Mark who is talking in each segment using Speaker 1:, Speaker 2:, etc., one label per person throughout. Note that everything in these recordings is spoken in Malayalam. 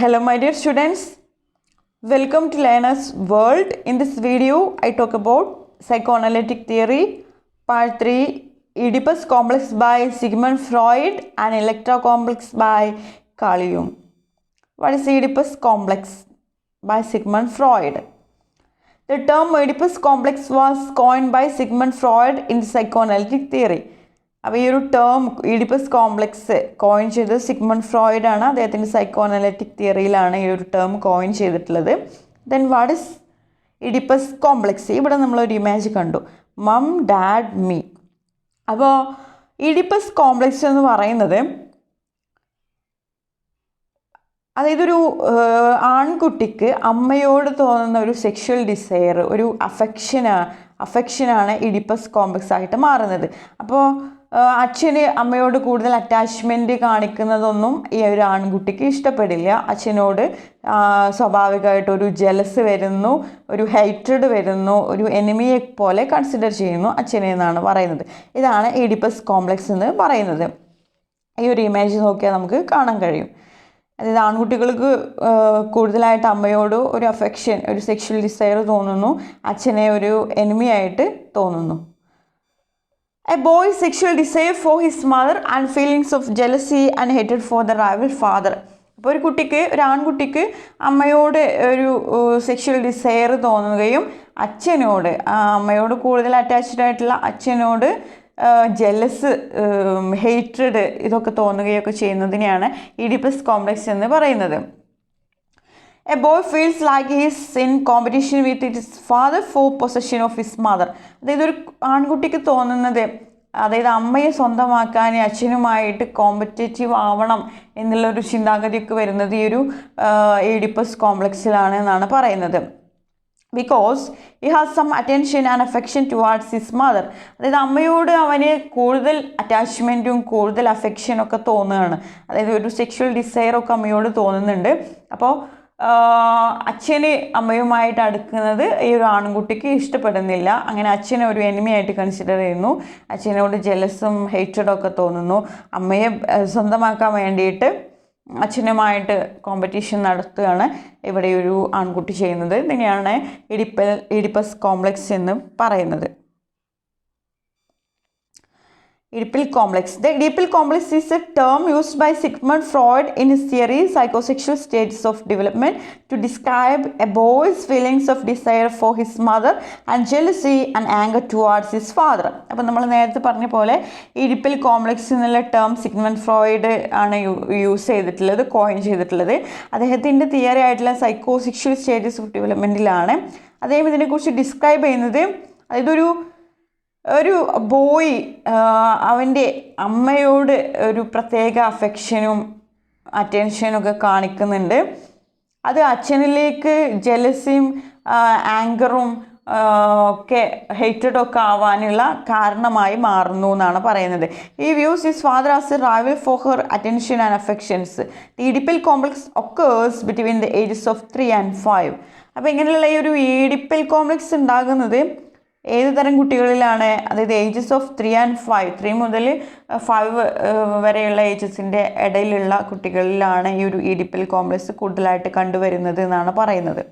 Speaker 1: Hello my dear students, welcome to Learner's World. In this video I talk about psychoanalytic theory part 3, Oedipus complex by Sigmund Freud and Electra complex by Carl Jung. What is Oedipus complex by Sigmund Freud? The term Oedipus complex was coined by Sigmund Freud in the psychoanalytic theory. അപ്പോൾ ഈ ഒരു ടേം ഈഡിപ്പസ് കോംപ്ലക്സ് കോയിൻ ചെയ്തത് സിഗ്മണ്ട് ഫ്രോയിഡ് ആണ്. അദ്ദേഹത്തിൻ്റെ സൈക്കോഅനലിറ്റിക് തിയറിയിലാണ് ഈ ഒരു ടേം കോയിൻ ചെയ്തിട്ടുള്ളത്. Then what is Oedipus complex? ഇവിടെ നമ്മളൊരു ഇമേജ് കണ്ടു, മം ഡാഡ് മീ. അപ്പോൾ ഈഡിപ്പസ് കോംപ്ലക്സ് എന്ന് പറയുന്നത് അതായത് ഒരു ആൺകുട്ടിക്ക് അമ്മയോട് തോന്നുന്ന ഒരു സെക്ഷൽ ഡിസയർ, ഒരു അഫെക്ഷനാണ് ഈഡിപ്പസ് കോംപ്ലക്സ് ആയിട്ട് മാറുന്നത്. അപ്പോൾ അച്ഛന് അമ്മയോട് കൂടുതൽ അറ്റാച്ച്മെൻറ്റ് കാണിക്കുന്നതൊന്നും ഈ ഒരു ആൺകുട്ടിക്ക് ഇഷ്ടപ്പെടില്ല. അച്ഛനോട് സ്വാഭാവികമായിട്ടൊരു ജലസ് വരുന്നു, ഒരു ഹേറ്റ്രഡ് വരുന്നു, ഒരു എനിമിയെ പോലെ കൺസിഡർ ചെയ്യുന്നു അച്ഛനെ എന്നാണ് പറയുന്നത്. ഇതാണ് ഈഡിപ്പസ് കോംപ്ലക്സ് എന്ന് പറയുന്നത്. ഈ ഒരു ഇമേജ് നോക്കിയാൽ നമുക്ക് കാണാൻ കഴിയും. അതായത് ആൺകുട്ടികൾക്ക് കൂടുതലായിട്ട് അമ്മയോട് ഒരു അഫെക്ഷൻ, ഒരു സെക്ഷൽ ഡിസയർ തോന്നുന്നു, അച്ഛനെ ഒരു എനിമിയായിട്ട് തോന്നുന്നു. A boy's sexual desire for his mother and feelings of jealousy and hatred for the rival father. അപ്പോൾ ഒരു ആൺകുട്ടിക്ക് അമ്മയോട് ഒരു സെക്ഷൽ ഡിസയർ തോന്നുകയും അമ്മയോട് കൂടുതൽ അറ്റാച്ച്ഡ് ആയിട്ടുള്ള അച്ഛനോട് ജെലസ്, ഹേറ്റ്രഡ് ഇതൊക്കെ തോന്നുകയൊക്കെ ചെയ്യുന്നതിനെയാണ് ഈഡിപ്പസ് കോംപ്ലക്സ് എന്ന് പറയുന്നത്. A boy feels like he is in competition with his father for possession of his mother. അതായത് ഒരു ആൺകുട്ടിക്ക് തോന്നുന്നത്, അതായത് അമ്മയെ സ്വന്തമാക്കാൻ അച്ഛനുമായിട്ട് കോമ്പറ്റേറ്റീവ് ആവണം എന്നുള്ളൊരു ചിന്താഗതിയൊക്കെ വരുന്നത് ഈ ഒരു ഈഡിപ്പസ് കോംപ്ലക്സിലാണ് എന്നാണ് പറയുന്നത്. Because he has some attention and affection towards his mother. അതായത് അമ്മയോട് അവന് കൂടുതൽ അറ്റാച്ച്മെൻറ്റും കൂടുതൽ അഫെക്ഷനൊക്കെ തോന്നുകയാണ്. അതായത് ഒരു സെക്ഷൽ ഡിസയറൊക്കെ അമ്മയോട് തോന്നുന്നുണ്ട്. അപ്പോൾ അച്ഛന് അമ്മയുമായിട്ട് അടുക്കുന്നത് ഈ ഒരു ആൺകുട്ടിക്ക് ഇഷ്ടപ്പെടുന്നില്ല. അങ്ങനെ അച്ഛനെ ഒരു എനിമിയായിട്ട് കൺസിഡർ ചെയ്യുന്നു, അച്ഛനോട് ജെലസും ഹേറ്റഡൊക്കെ തോന്നുന്നു. അമ്മയെ സ്വന്തമാക്കാൻ വേണ്ടിയിട്ട് അച്ഛനുമായിട്ട് കോമ്പറ്റീഷൻ നടത്തുകയാണ് ഇവിടെ ഒരു ആൺകുട്ടി ചെയ്യുന്നത്. ഇതിനെയാണ് ഈഡിപ്പസ് കോംപ്ലക്സ് എന്ന് പറയുന്നത്. Oedipal complex. The Oedipal complex is a term used by Sigmund Freud in his theory Psychosexual Stages of Development to describe a boy's feelings of desire for his mother and jealousy and anger towards his father. അപ്പോൾ നമ്മൾ നേരത്തെ പറഞ്ഞ പോലെ ഈഡിപ്പൽ കോംപ്ലക്സ് എന്നുള്ള ടേം സിഗ്മണ്ട് ഫ്രോയിഡ് ആണ് യൂസ് ചെയ്തിട്ടുള്ളത്, കോയിൻ ചെയ്തിട്ടുള്ളത്. അദ്ദേഹത്തിൻ്റെ തിയറി ആയിട്ടുള്ള സൈക്കോസെക്ഷൽ സ്റ്റേജസ് ഓഫ് ഡെവലപ്മെൻറ്റിലാണ് അദ്ദേഹം ഇതിനെക്കുറിച്ച് ഡിസ്ക്രൈബ് ചെയ്യുന്നത്. അതായത് ഒരു ബോയ് അവൻ്റെ അമ്മയോട് ഒരു പ്രത്യേക അഫെക്ഷനും അറ്റൻഷനും ഒക്കെ കാണിക്കുന്നുണ്ട്. അത് അച്ഛനിലേക്ക് ജലസിയും ആങ്കറും ഒക്കെ ഹേറ്റഡൊക്കെ ആവാനുള്ള കാരണമായി മാറുന്നു എന്നാണ് പറയുന്നത്. ഈ views his father as A rival for her attention and affections. The Oedipal complex occurs between the ages of 3 and 5. അപ്പോൾ ഇങ്ങനെയുള്ള ഈ ഒരു ഈഡിപ്പൽ കോംപ്ലക്സ് ഉണ്ടാകുന്നത് ഏത് തരം കുട്ടികളിലാണ്? അതായത് ഏജസ് ഓഫ് 3 and 5, 3 മുതൽ 5 വരെയുള്ള ഏജസിൻ്റെ ഇടയിലുള്ള കുട്ടികളിലാണ് ഈ ഒരു ഈഡിപ്പൽ കോംപ്ലക്സ് കൂടുതലായിട്ട് കണ്ടുവരുന്നത് എന്നാണ് പറയുന്നത്.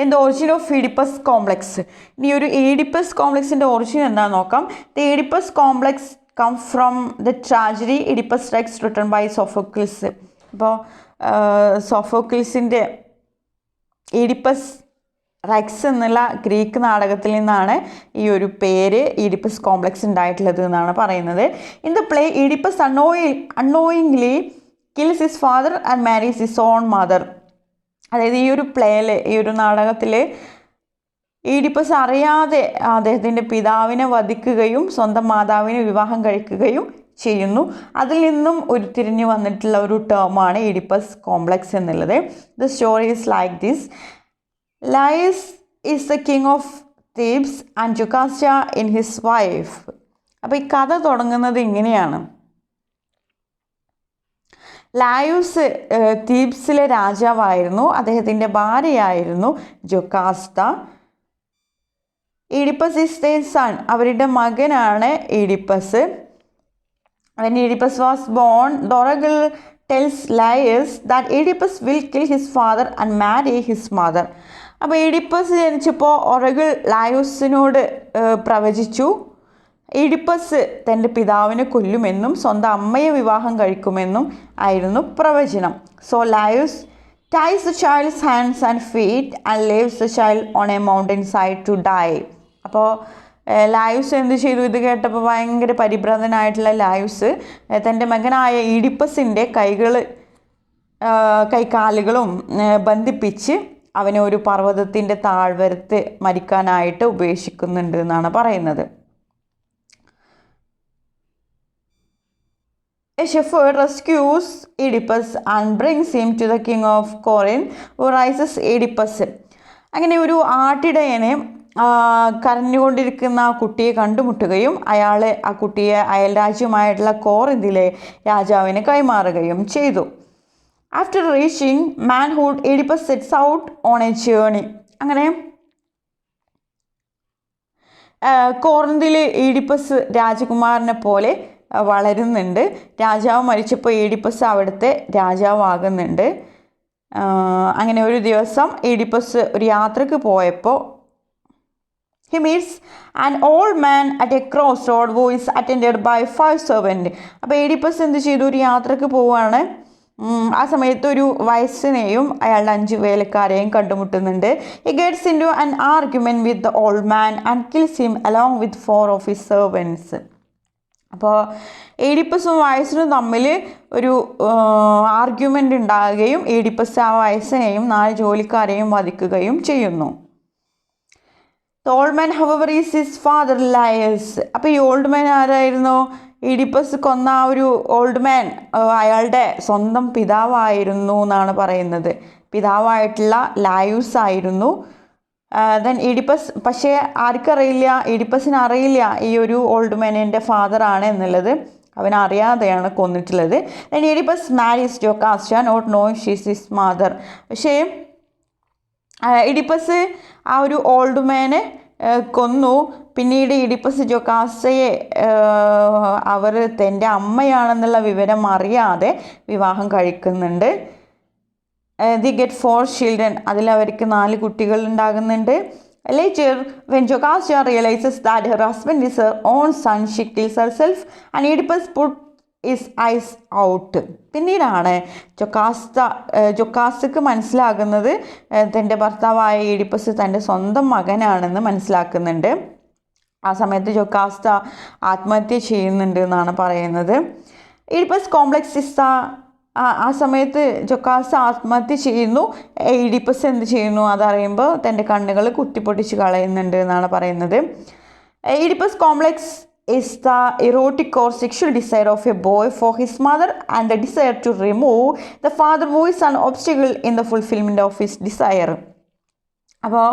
Speaker 1: Then the origin of Oedipus complex. ഇനി ഒരു ഈഡിപ്പസ് കോംപ്ലക്സിൻ്റെ ഒറിജിൻ എന്താണെന്ന് നോക്കാം. The Oedipus complex come from the tragedy Oedipus Rex written by Sophocles. അപ്പോൾ സോഫോക്കിൾസിൻ്റെ ഈഡിപ്പസ് റെക്സ് എന്നുള്ള ഗ്രീക്ക് നാടകത്തിൽ നിന്നാണ് ഈ ഒരു പേര് ഈഡിപ്പസ് കോംപ്ലക്സ് ഉണ്ടായിട്ടുള്ളത് എന്നാണ് പറയുന്നത്. In the play Oedipus unknowingly kills his father and Maris his own mother. അതായത് ഈ ഒരു പ്ലേയിൽ, ഈ ഒരു നാടകത്തിൽ ഈഡിപ്പസ് അറിയാതെ അദ്ദേഹത്തിൻ്റെ പിതാവിനെ വധിക്കുകയും സ്വന്തം മാതാവിനെ വിവാഹം കഴിക്കുകയും ചെയ്യുന്നു. അതിൽ നിന്നും ഉരുത്തിരിഞ്ഞു വന്നിട്ടുള്ള ഒരു ടേമാണ് ഈഡിപ്പസ് കോംപ്ലക്സ് എന്നുള്ളത്. The story is like this. Laius is the king of Thebes and Jocasta in his wife. അപ്പോൾ ഈ കഥ തുടങ്ങുന്നത് ഇങ്ങനെയാണ്. ലായൂസ് തീബ്സിലെ രാജാവായിരുന്നു, അദ്ദേഹത്തിൻ്റെ ഭാര്യയായിരുന്നു ജൊക്കാസ്ത. ഈഡിപ്പസ് ഈസ് ദെയർ സൺ, അവരുടെ മകനാണ് Oedipus. When Oedipus was born, Dorogil tells Laius that Oedipus will kill his father and marry his mother. അപ്പോൾ ഈഡിപ്പസ് ജനിച്ചപ്പോൾ ഒറഗിൾ ലയോസിനോട് പ്രവചിച്ചു ഈഡിപ്പസ് തൻ്റെ പിതാവിനെ കൊല്ലുമെന്നും സ്വന്തം അമ്മയെ വിവാഹം കഴിക്കുമെന്നും ആയിരുന്നു പ്രവചനം. So Laius ties the child's hands and feet and leaves the child on a mountain side to die. അപ്പോൾ ലായുസ് എന്ത് ചെയ്തു? ഇത് കേട്ടപ്പോൾ ഭയങ്കര പരിഭ്രാന്തനായിട്ടുള്ള ലായുസ് തൻ്റെ മകനായ ഈഡിപ്പസിൻ്റെ കൈകാലുകളും ബന്ധിപ്പിച്ച് അവനെ ഒരു പർവ്വതത്തിൻ്റെ താഴ്വരത്ത് മരിക്കാനായിട്ട് ഉപേക്ഷിക്കുന്നുണ്ട് എന്നാണ് പറയുന്നത്. A shepherd rescues Oedipus and brings him to the king of Corinth, who raises Oedipus. അങ്ങനെ ഒരു ആട്ടിടയനെ കരഞ്ഞുകൊണ്ടിരിക്കുന്ന ആ കുട്ടിയെ കണ്ടുമുട്ടുകയും അയാൾ ആ കുട്ടിയെ അയൽരാജ്യമായിട്ടുള്ള കോറിന്തിലെ രാജാവിന് കൈമാറുകയും ചെയ്തു. After reaching manhood Oedipus sets out on A journey. അങ്ങനെ കോറിന്തിൽ ഈഡിപ്പസ് രാജകുമാരനെ പോലെ വളരുന്നുണ്ട്. രാജാവ് മരിച്ചപ്പോൾ ഈഡിപ്പസ് അവിടുത്തെ രാജാവാകുന്നുണ്ട്. അങ്ങനെ ഒരു ദിവസം ഈഡിപ്പസ് ഒരു യാത്രക്ക് പോയപ്പോൾ he meets an old man at a crossroad who is attended by 5 servants. അപ്പോൾ ഈഡിപ്പസ് എന്ത് ചെയ്തു? ഒരു യാത്രക്ക് പോവുകയാണ്. ആ സമയത്ത് ഒരു വയസ്സിനെയും അയാളുടെ 5 വേലക്കാരെയും കണ്ടുമുട്ടുന്നുണ്ട്. he gets into an argument with the old man and kills him along with 4 of his servants. അപ്പോൾ ഈഡിപ്പസും വയസ്സിനും തമ്മിൽ ഒരു ആർഗ്യുമെൻ്റ് ഉണ്ടാകുകയും ഈഡിപ്പസ് ആ വയസ്സിനെയും 4 ജോലിക്കാരെയും വധിക്കുകയും ചെയ്യുന്നു. The old man, however, is his father Laius. അപ്പോൾ ഈ ഓൾഡ് മാൻ ആരായിരുന്നു? ഈഡിപ്പസ് കൊന്ന ആ ഒരു ഓൾഡ് മാൻ അയാളുടെ സ്വന്തം പിതാവായിരുന്നു എന്നാണ് പറയുന്നത്. പിതാവായിട്ടുള്ള ലായൂസ് ആയിരുന്നു. ദെൻ ഈഡിപ്പസ്, പക്ഷേ ആർക്കറിയില്ല, ഈഡിപ്പസിന് അറിയില്ല ഈ ഒരു ഓൾഡ് മാൻ എൻ്റെ ഫാദറാണ് എന്നുള്ളത്. അവനറിയാതെയാണ് കൊന്നിട്ടുള്ളത്. Then Oedipus marries Jocasta not knowing she's his mother. പക്ഷേ ഈഡിപ്പസ് ആ ഒരു ഓൾഡ് മാനെ കൊന്നു. പിന്നീട് ഈഡിപ്പസ് ജൊക്കാസ്റ്റയെ അവർ തൻ്റെ അമ്മയാണെന്നുള്ള വിവരം അറിയാതെ വിവാഹം കഴിക്കുന്നുണ്ട്. they get 4 children. അതിൽ അവർക്ക് 4 കുട്ടികൾ ഉണ്ടാകുന്നുണ്ട്. Later, when Jocasta realizes that her husband is her own son, she kills herself and Oedipus put his eyes out. പിന്നീടാണ് ജൊക്കാസ്റ്റക്ക് മനസ്സിലാകുന്നത് തൻ്റെ ഭർത്താവായ ഈഡിപ്പസ് തൻ്റെ സ്വന്തം മകനാണെന്ന് മനസ്സിലാക്കുന്നുണ്ട്. ആ സമയത്ത് ജൊക്കാസ്റ്റ ആത്മഹത്യ ചെയ്യുന്നുണ്ട് എന്നാണ് പറയുന്നത്. ഈഡിപ്പസ് കോംപ്ലക്സ് ഇസ് ആ സമയത്ത് ജൊക്കാസ്റ്റ ആത്മഹത്യ ചെയ്യുന്നു. ഈഡിപ്പസ് എന്ത് ചെയ്യുന്നു അതറിയുമ്പോൾ തൻ്റെ കണ്ണുകൾ കുത്തിപ്പൊട്ടിച്ച് കളയുന്നുണ്ട് എന്നാണ് പറയുന്നത്. Oedipus complex is the erotic or sexual desire of a boy for his mother and the desire to remove the father who is an obstacle in the fulfillment of his desire. അപ്പോൾ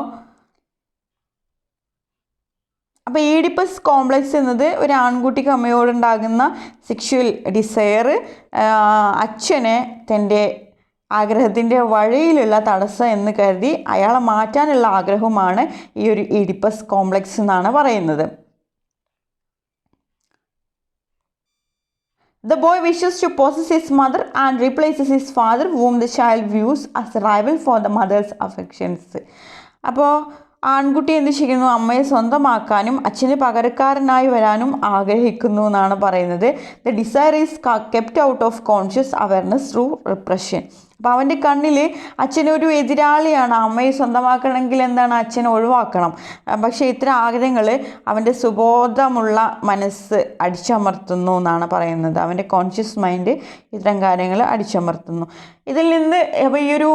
Speaker 1: ഈഡിപ്പസ് കോംപ്ലക്സ് എന്നത് ഒരു ആൺകുട്ടിക്ക് അമ്മയോടുണ്ടാകുന്ന സെക്ഷുവൽ ഡിസയർ അച്ഛനെ തൻ്റെ ആഗ്രഹത്തിൻ്റെ വഴിയിലുള്ള തടസ്സം എന്ന് കരുതി അയാളെ മാറ്റാനുള്ള ആഗ്രഹമാണ് ഈ ഒരു ഈഡിപ്പസ് കോംപ്ലക്സ് എന്നാണ് പറയുന്നത്. The boy wishes to possess his mother and replaces his father, whom the child views as a rival for the mother's affections. അപ്പോൾ ആൺകുട്ടി എന്ത് ചെയ്യുന്നു? അമ്മയെ സ്വന്തമാക്കാനും അച്ഛന് പകരക്കാരനായി വരാനും ആഗ്രഹിക്കുന്നു എന്നാണ് പറയുന്നത്. The desire is kept out of conscious awareness through repression. അപ്പോൾ അവൻ്റെ കണ്ണിൽ അച്ഛനൊരു എതിരാളിയാണ്. അമ്മയെ സ്വന്തമാക്കണമെങ്കിൽ എന്താണ്? അച്ഛനെ ഒഴിവാക്കണം. പക്ഷേ ഇത്തരം ആഗ്രഹങ്ങൾ അവൻ്റെ സുബോധമുള്ള മനസ്സ് അടിച്ചമർത്തുന്നു എന്നാണ് പറയുന്നത്. അവൻ്റെ കോൺഷ്യസ് മൈൻഡ് ഇത്തരം കാര്യങ്ങൾ അടിച്ചമർത്തുന്നു. ഇതിൽ നിന്ന് ഈ ഒരു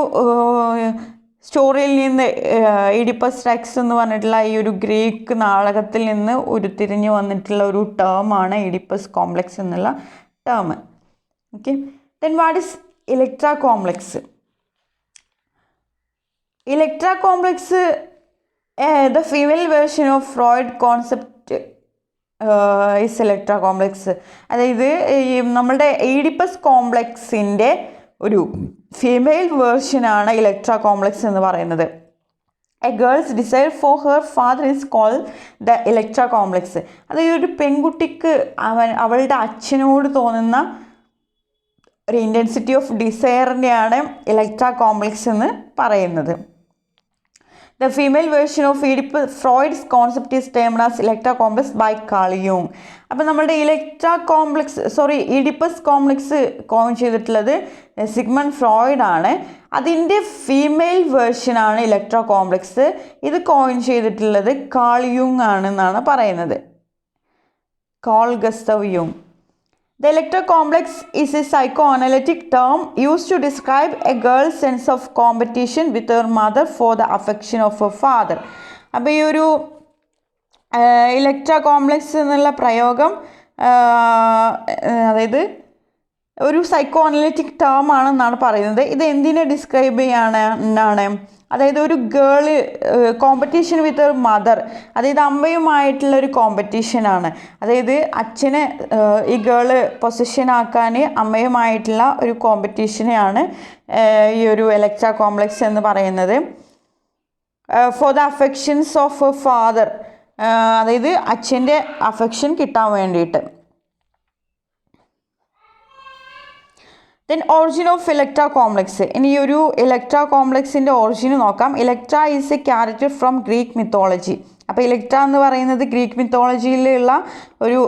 Speaker 1: സ്റ്റോറിയിൽ നിന്ന് ഈഡിപ്പസ് റെക്സ് എന്ന് പറഞ്ഞിട്ടുള്ള ഈ ഒരു ഗ്രീക്ക് നാടകത്തിൽ നിന്ന് ഉരുത്തിരിഞ്ഞ് വന്നിട്ടുള്ള ഒരു ടേമാണ് ഈഡിപ്പസ് കോംപ്ലക്സ് എന്നുള്ള term. Okay, then what is Electra complex? Electra complex the female version of Freud concept is Electra complex. അതായത് നമ്മളുടെ ഈഡിപ്പസ് കോംപ്ലക്സിൻ്റെ ഒരു ഫീമെയിൽ വേർഷനാണ് ഇലക്ട്ര കോംപ്ലക്സ് എന്ന് പറയുന്നത്. A girl's desire for her father is called the Electra complex. അതായത് ഒരു പെൺകുട്ടിക്ക് അവളുടെ അച്ഛനോട് തോന്നുന്ന ഒരു ഇൻറ്റൻസിറ്റി ഓഫ് ഡിസയറിനെയാണ് ഇലക്ട്ര കോംപ്ലക്സ് എന്ന് പറയുന്നത്. The female version of Freud's concept is termed as Electra complex by Carl Jung. അപ്പോൾ നമ്മുടെ ഈഡിപ്പസ് കോംപ്ലക്സ് കോയിൻ ചെയ്തിട്ടുള്ളത് സിഗ്മണ്ട് ഫ്രോയിഡ് ആണ്. അതിൻ്റെ ഫീമെയിൽ വേർഷനാണ് ഇലക്ട്ര കോംപ്ലക്സ്. ഇത് കോയിൻ ചെയ്തിട്ടുള്ളത് കാൾ യുങ് ആണെന്നാണ് പറയുന്നത്, call ഗസ്റ്റവ് യുങ്. The Electra complex is a psychoanalytic term used to describe a girl's sense of competition with her mother for the affection of her father. അപ്പോൾ ഈ ഒരു ഇലക്ട്ര കോംപ്ലക്സ് എന്നുള്ള പ്രയോഗം അതായത് ഒരു സൈക്കോ അനലിറ്റിക് ടേം ആണെന്നാണ് പറയുന്നത്. ഇത് എന്തിനെ ഡിസ്ക്രൈബ് ചെയ്യാനാണ്? അതായത് ഒരു ഗേള് കോമ്പറ്റീഷൻ വിത്ത് ഒരു മദർ, അതായത് അമ്മയുമായിട്ടുള്ളൊരു കോമ്പറ്റീഷനാണ്. അതായത് അച്ഛനെ ഈ ഗേള് പൊസിഷനാക്കാൻ അമ്മയുമായിട്ടുള്ള ഒരു കോമ്പറ്റീഷനെയാണ് ഈ ഒരു ഇലക്ട്ര കോംപ്ലക്സ് എന്ന് പറയുന്നത്. For the affections of father, അതായത് അച്ഛൻ്റെ അഫെക്ഷൻ കിട്ടാൻ വേണ്ടിയിട്ട്. Then origin of Electra complex. ഇനി ഒരു ഇലക്ട്ര കോംപ്ലക്സിൻ്റെ ഒറിജിൻ നോക്കാം. Electra is a character from Greek mythology. അപ്പോൾ ഇലക്ട്ര എന്ന് പറയുന്നത് ഗ്രീക്ക് മിത്തോളജിയിലുള്ള ഒരു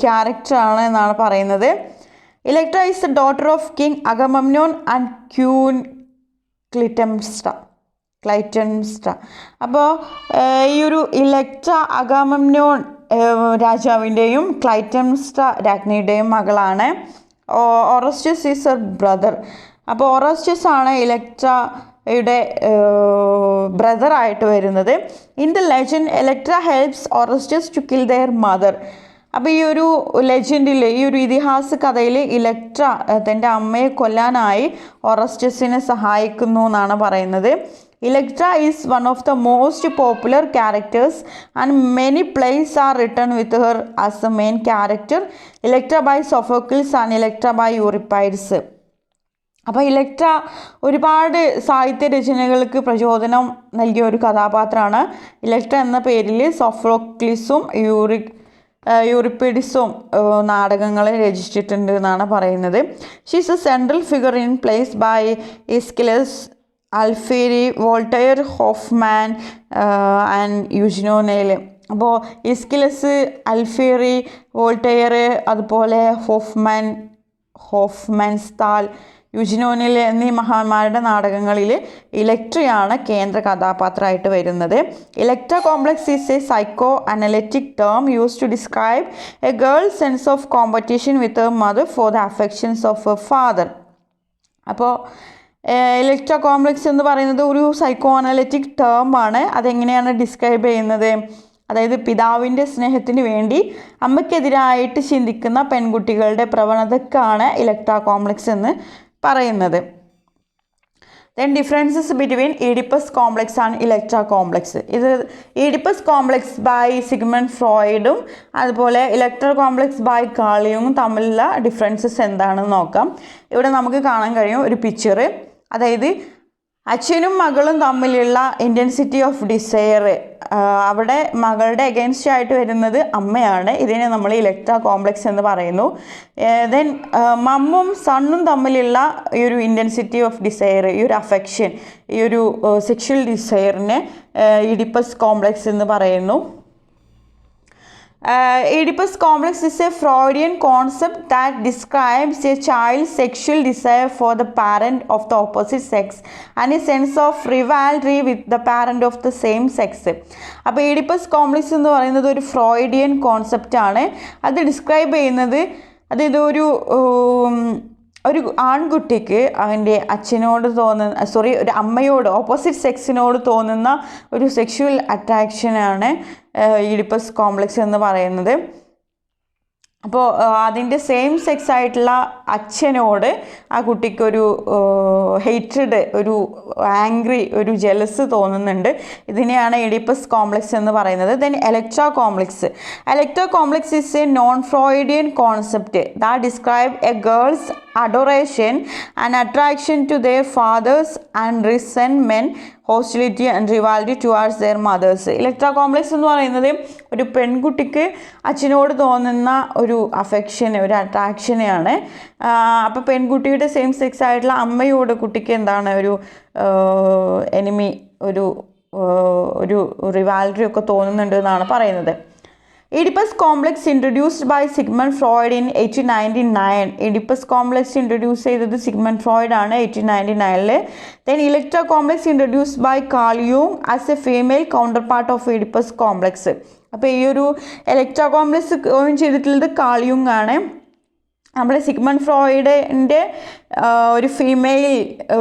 Speaker 1: ക്യാരക്ടറാണ് എന്നാണ് പറയുന്നത്. Electra is the daughter of king Agamemnon and queen Clytemnestra. അപ്പോൾ ഈ ഒരു ഇലക്ട്ര അഗമംനോൻ രാജാവിൻ്റെയും ക്ലൈറ്റംസ്ട്ര രാജ്ഞിയുടെയും മകളാണ്. Orestes is her brother. അപ്പോൾ ഓറസ്റ്റസ് ആണ് ഇലക്ട്രയുടെ ബ്രദറായിട്ട് വരുന്നത്. In the legend Electra helps Orestes to kill their mother. അപ്പോൾ ഈ ഒരു ലെജൻഡിൽ, ഈ ഒരു ഇതിഹാസ കഥയിൽ ഇലക്ട്ര തൻ്റെ അമ്മയെ കൊല്ലാനായി ഓറസ്റ്റസിനെ സഹായിക്കുന്നു എന്നാണ് പറയുന്നത്. Electra is one of the most popular characters and many plays are written with her as the main character. Electra by Sophocles and Electra by Euripides. അപ്പോൾ ഇലക്ട്ര ഒരുപാട് സാഹിത്യ രചനകൾക്ക് പ്രചോദനം നൽകിയ ഒരു കഥാപാത്രമാണ്. ഇലക്ട്ര എന്ന പേരിൽ സോഫോക്ലിസും യൂറിപ്പിഡിസും നാടകങ്ങൾ രചിച്ചിട്ടുണ്ട് എന്നാണ് പറയുന്നത്. She is a central figure in plays by Aeschylus, Alfieri, Voltaire, Hofmann and Eugene O'Neill. അപ്പോൾ ഇസ്കിലസ്, അൽഫേറി, വോൾട്ടയർ, അതുപോലെ ഹോഫ്മാൻസ്താൽ, യൂജിനോനെൽ എന്നീ മഹാന്മാരുടെ നാടകങ്ങളിൽ ഇലക്ട്രയാണ് കേന്ദ്ര കഥാപാത്രമായിട്ട് വരുന്നത്. Electra complex is a psychoanalytic term use to describe a girl sense of competition with a mother for the affections of a father. അപ്പോൾ ഇലക്ട്ര കോംപ്ലക്സ് എന്ന് പറയുന്നത് ഒരു സൈക്കോ അനലിറ്റിക് ടേം ആണ്. അതെങ്ങനെയാണ് ഡിസ്ക്രൈബ് ചെയ്യുന്നത്? അതായത് പിതാവിൻ്റെ സ്നേഹത്തിന് വേണ്ടി അമ്മയ്ക്കെതിരായിട്ട് ചിന്തിക്കുന്ന പെൺകുട്ടികളുടെ പ്രവണതക്കാണ് ഇലക്ട്ര കോംപ്ലക്സ് എന്ന് പറയുന്നത്. Then differences between Oedipus complex and Electra complex. ഇത് ഈഡിപ്പസ് കോംപ്ലക്സ് ബൈ സിഗ്മണ്ട് ഫ്രോയിഡും അതുപോലെ ഇലക്ട്ര കോംപ്ലക്സ് ബൈ കാൾ യുങ്ങും തമ്മിലുള്ള ഡിഫറൻസസ് എന്താണെന്ന് നോക്കാം. ഇവിടെ നമുക്ക് കാണാൻ കഴിയും ഒരു പിക്ചർ. അതായത് അച്ഛനും മകളും തമ്മിലുള്ള ഇൻറ്റൻസിറ്റി ഓഫ് ഡിസയർ, അവിടെ മകളുടെ അഗെയിൻസ്റ്റ് ആയിട്ട് വരുന്നത് അമ്മയാണ്. ഇതിനെ നമ്മൾ ഇലക്ട്ര കോംപ്ലക്സ് എന്ന് പറയുന്നു. ദെൻ മമ്മും സണ്ണും തമ്മിലുള്ള ഈ ഒരു ഇൻറ്റൻസിറ്റി ഓഫ് ഡിസയർ, ഈ ഒരു അഫെക്ഷൻ, ഈ ഒരു സെക്ഷൽ ഡിസയറിനെ ഈഡിപ്പസ് കോംപ്ലക്സ് എന്ന് പറയുന്നു. Oedipus complex is a Freudian concept that describes a child's sexual desire for the parent of the opposite sex and a sense of rivalry with the parent of the same sex. അപ്പോൾ ഈഡിപ്പസ് കോംപ്ലക്സ് എന്ന് പറയുന്നത് ഒരു ഫ്രോയിഡിയൻ കോൺസെപ്റ്റാണ്. അത് ഡിസ്ക്രൈബ് ചെയ്യുന്നത് അതായത് ഒരു ആൺകുട്ടിക്ക് അവൻ്റെ അച്ഛനോട് ഒരു അമ്മയോട് ഓപ്പോസിറ്റ് സെക്സിനോട് തോന്നുന്ന ഒരു സെക്ഷുവൽ അട്രാക്ഷനാണ് ഈഡിപ്പസ് കോംപ്ലക്സ് എന്ന് പറയുന്നത്. അപ്പോൾ അതിൻ്റെ സെയിം സെക്സ് ആയിട്ടുള്ള അച്ഛനോട് ആ കുട്ടിക്കൊരു ഹെയ്റ്റ്രഡ്, ഒരു ആംഗ്രി, ഒരു ജെലസ് തോന്നുന്നുണ്ട്. ഇതിനെയാണ് ഈഡിപ്പസ് കോംപ്ലക്സ് എന്ന് പറയുന്നത്. Then Electra complex. Electra complex is A non Freudian concept that describe a girls adoration and attraction to their fathers and resentment, hostility and rivalry towards their mothers. Electra complex എന്ന് പറയുന്നത് ഒരു പെൺകുട്ടിക്ക് അച്ഛനോട് തോന്നുന്ന ഒരു അഫെക്ഷൻ, ഒരു അട്രാക്ഷനെയാണ്. അപ്പോൾ പെൺകുട്ടിയുടെ സെയിം സെക്സ് ആയിട്ടുള്ള അമ്മയോട് കുട്ടിക്ക് എന്താണ് ഒരു എനിമി, ഒരു റിവാൽറി ഒക്കെ തോന്നുന്നുണ്ട് എന്നാണ് പറയുന്നത്. Oedipus complex introduced by Sigmund Freud in 1899. Oedipus complex introduce ചെയ്തത് സിഗ്മണ്ട് ഫ്രോയിഡ് ആണ് 1899. Then Electra complex introduced by Carl Jung as a female counterpart of Oedipus complex. അപ്പോൾ ഈ ഒരു ഇലക്ട്ര കോംപ്ലക്സ് കോയിൻ ചെയ്തിട്ടുള്ളത് കാൾ യുങ് ആണ്. നമ്മുടെ സിഗ്മണ്ട് ഫ്രോയിഡിൻ്റെ ഒരു ഫീമെയിൽ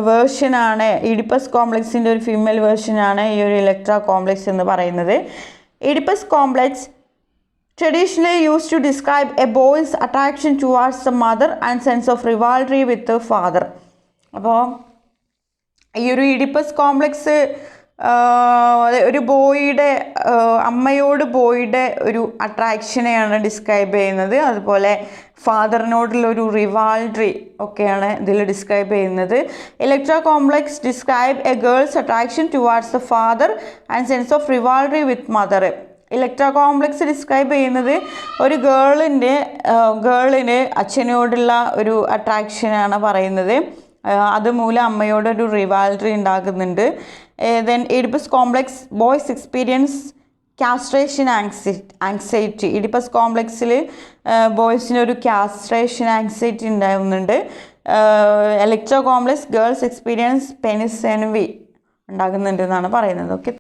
Speaker 1: വേർഷനാണ്, ഈഡിപ്പസ് കോംപ്ലക്സിൻ്റെ ഒരു ഫീമെയിൽ വേർഷനാണ് ഈ ഒരു ഇലക്ട്ര കോംപ്ലക്സ് എന്ന് പറയുന്നത്. Oedipus complex traditionally used to describe a boy's attraction towards the mother and sense of rivalry with the father. അപ്പോൾ ഈ ഒരു ഈഡിപ്പസ് കോംപ്ലക്സ് ഒരു ബോയിയുടെ അമ്മയോട് ബോയിയുടെ ഒരു അട്രാക്ഷനെയാണ് ഡിസ്ക്രൈബ് ചെയ്യുന്നത്. അതുപോലെ ഫാദറിനോടുള്ള ഒരു റിവാൾഡറി ഒക്കെയാണ് ഇതിൽ ഡിസ്ക്രൈബ് ചെയ്യുന്നത്. Electra complex describe a girl's attraction towards the father and sense of റിവാൾഡറി with mother. Electra complex describe ചെയ്യുന്നത് ഒരു ഗേളിന് അച്ഛനോടുള്ള ഒരു അട്രാക്ഷനാണ് പറയുന്നത്. അതുമൂലം അമ്മയോടൊരു റിവാൽറി ഉണ്ടാകുന്നുണ്ട്. Then Oedipus complex boys experience castration anxiety. Oedipus കോംപ്ലക്സിൽ ബോയ്സിനൊരു കാസ്ട്രേഷൻ ആങ്സൈറ്റി ഉണ്ടാകുന്നുണ്ട്. Electra complex girls experience penis envy ഉണ്ടാകുന്നുണ്ട് എന്നാണ് പറയുന്നത്. ഓക്കെ.